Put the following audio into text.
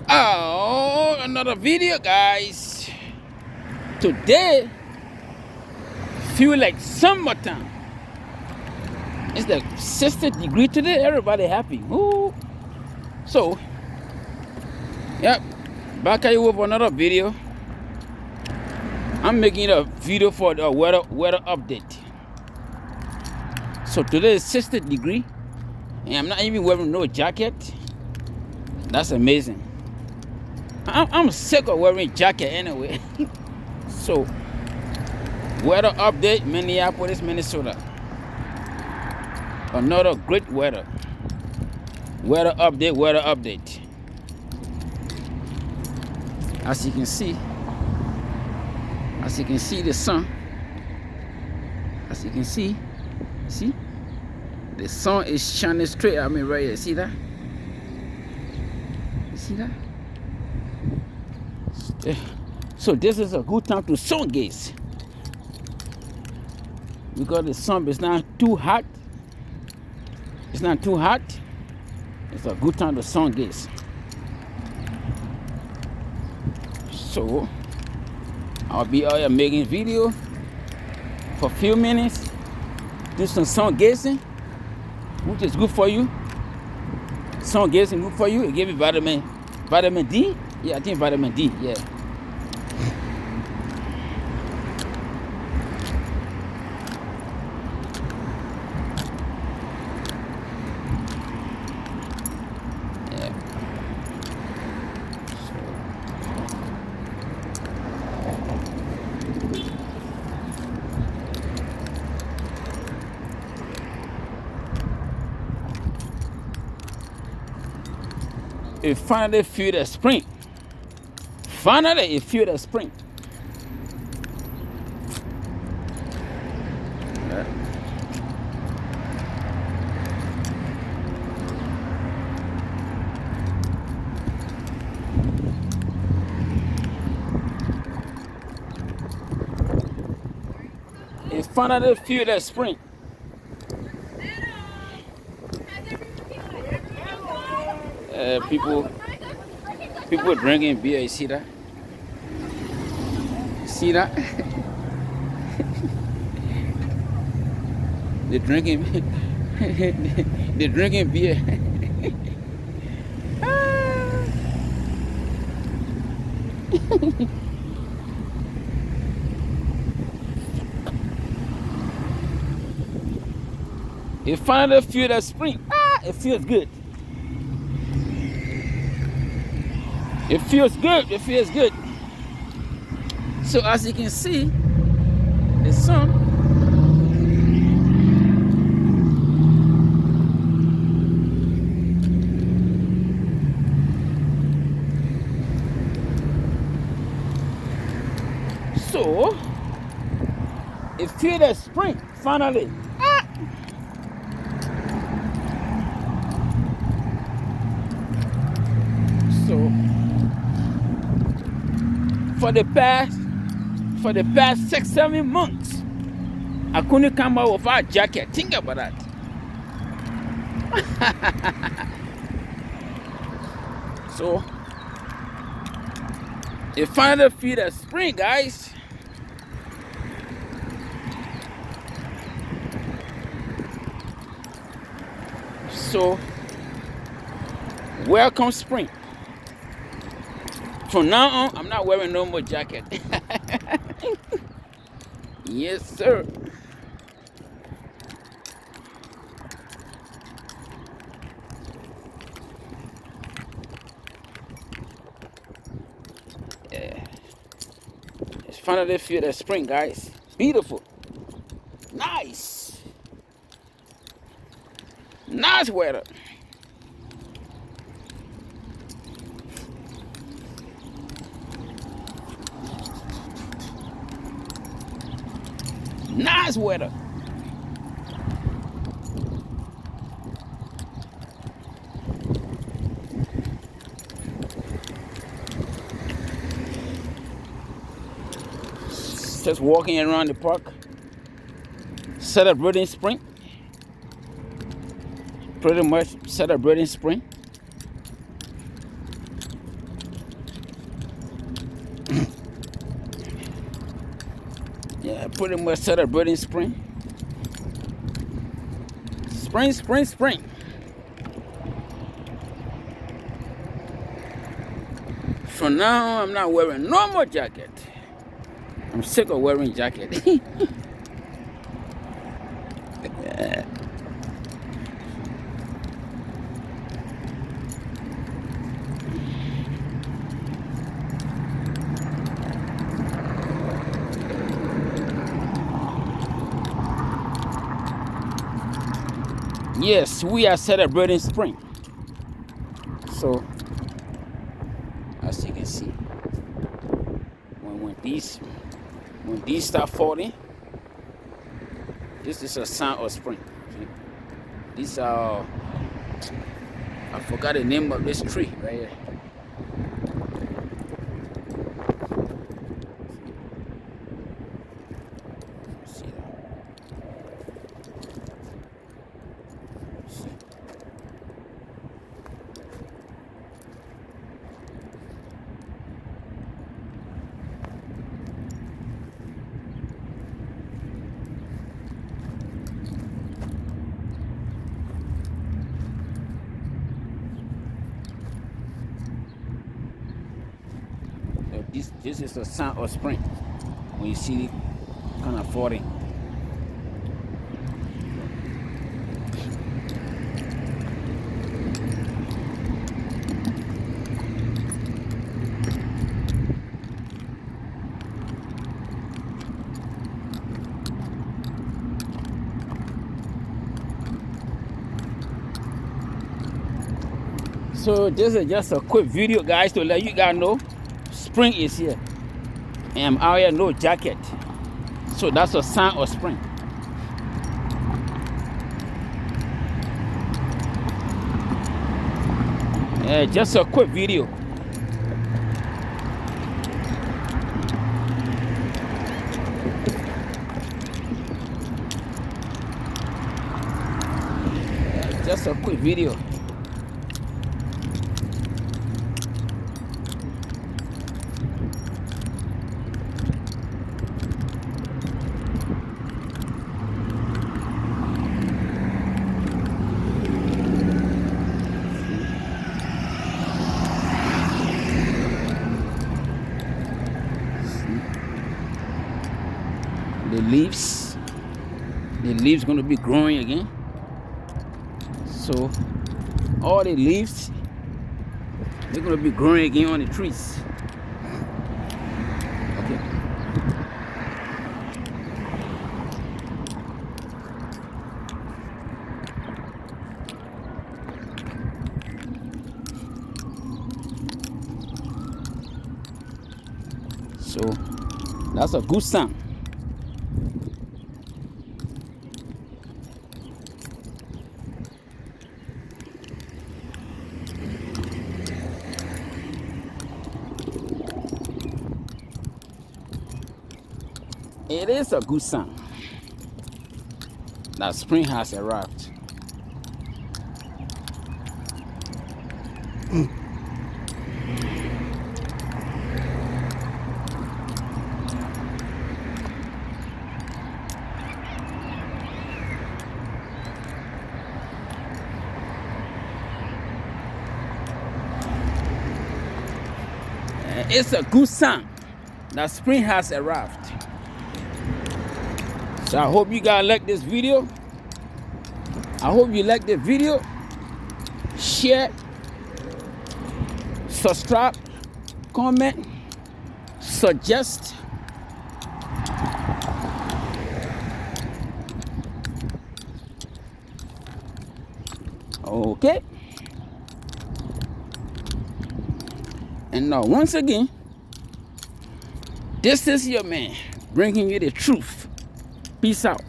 Oh, another video, guys. Today feel like summertime. It's like 60 degrees today. Everybody happy. Ooh. So, yep, back at you with another video. I'm making a video for the weather update. So today is 60 degrees, and I'm not even wearing no jacket. That's amazing. I'm sick of wearing jacket anyway. So, weather update, Minneapolis, Minnesota. Another great weather. Weather update. As you can see the sun. As you can see, the sun is shining straight at me right here. See that? You see that? So this is a good time to sun gaze, because the sun is not too hot. It's not too hot. It's a good time to sun gaze. So I'll be out here making video for a few minutes, do some sun gazing, which is good for you. Sun gazing good for you. It gives you vitamin D. Yeah, I think vitamin D. Yeah. It finally feel the spring. Finally, it feel the spring. It finally feel the spring. People drinking beer. You see that? See that? They're drinking. They're drinking beer. It finally feel the spring. It feels good. It feels good. It feels good. So as you can see, the sun so it feels the spring finally. So for the past 6-7 months, I couldn't come out without a jacket. Think about that. So it finally feel the spring, guys. So welcome spring. From now on, I'm not wearing no more jacket. Yes, sir. Yeah. It's finally feel the spring, guys. Beautiful. Nice. Nice weather. Nice weather. Just walking around the park, celebrating spring. Pretty much celebrating spring. pretty much celebrating spring. Spring, spring, spring. For now, I'm not wearing no more jacket. I'm sick of wearing jacket. Yes, we are celebrating spring. So, as you can see, when these start falling, this is a sign of spring. See? These are, I forgot the name of this tree right here. See that? See. This is the sign of spring. When you see it kind of falling. So this is just a quick video, guys, to let you guys know spring is here. And I'm out here, no jacket. So that's a sign of spring. Just a quick video. Just a quick video. The leaves going to be growing again. So all the leaves, they're going to be growing again on the trees. Okay. So that's a good sign. It is a good sign that spring has arrived. It's a good sign that spring has arrived. So I hope you guys like this video. I hope you like the video. Share, subscribe, comment, suggest. Okay. And now once again, this is your man bringing you the truth. Peace out.